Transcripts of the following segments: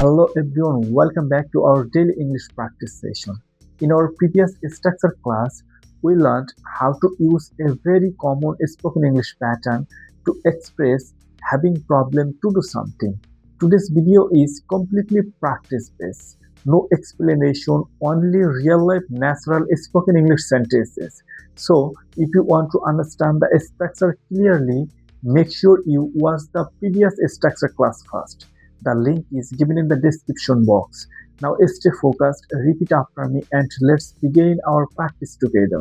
Hello everyone, welcome back to our daily English practice session. In our previous structure class, we learned how to use a very common spoken English pattern to express having problem to do something. Today's video is completely practice based. No explanation, only real life natural spoken English sentences. So, if you want to understand the structure clearly, make sure you watch the previous structure class first. The link is given in the description box. Now stay focused, repeat after me, and let's begin our practice together.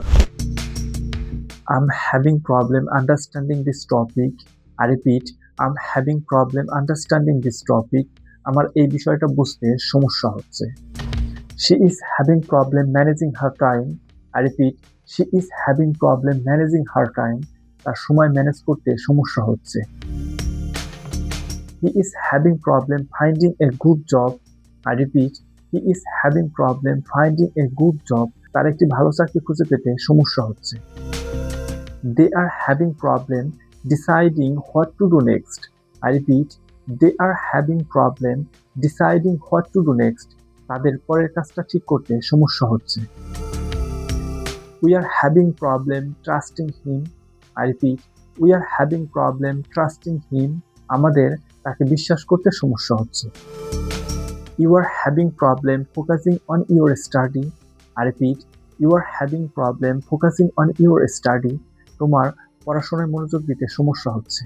I'm having problem understanding this topic. I repeat, I'm having problem understanding this topic. আমার এই বিষয়টা বুঝতে সমস্যা হচ্ছে। She is having problem managing her time. I repeat, she is having problem managing her time. তার সময় manage করতে সমস্যা হচ্ছে। He is having problem finding a good job. I repeat, he is having problem finding a good job. তার একটি ভালো চাকরি খুঁজে পেতে সমস্যা হচ্ছে। They are having problem deciding what to do next. I repeat, they are having problem deciding what to do next. তাদের পরের কাজটা ঠিক করতে সমস্যা হচ্ছে। We are having problem trusting him. I repeat, we are having problem trusting him. আমাদের তাকে বিশ্বাস করতে সমস্যা হচ্ছে। You are having problem focusing on your study. I repeat, you are having problem focusing on your study. তোমার পড়াশোনায় মনোযোগ দিতে সমস্যা হচ্ছে।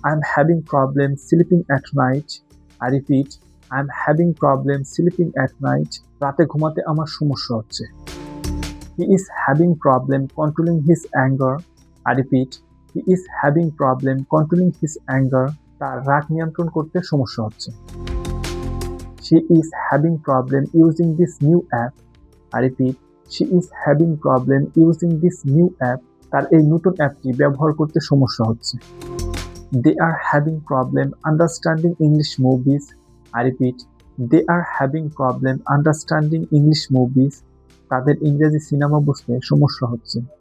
I am having problem sleeping at night. I repeat, I am having problem sleeping at night. রাতে ঘুমাতে আমার সমস্যা হচ্ছে। He is having problem controlling his anger. I repeat, he is having problem controlling his anger. তার রাগ নিয়ন্ত্রণ করতে সমস্যা হচ্ছে। She is having problem using this new app. I repeat, she is having problem using this new app. তার এই নতুন অ্যাপটি ব্যবহার করতে সমস্যা হচ্ছে। They are having problem understanding English movies. I repeat, they are having problem understanding English movies. তাদের ইংরেজি সিনেমা বুঝতে সমস্যা হচ্ছে।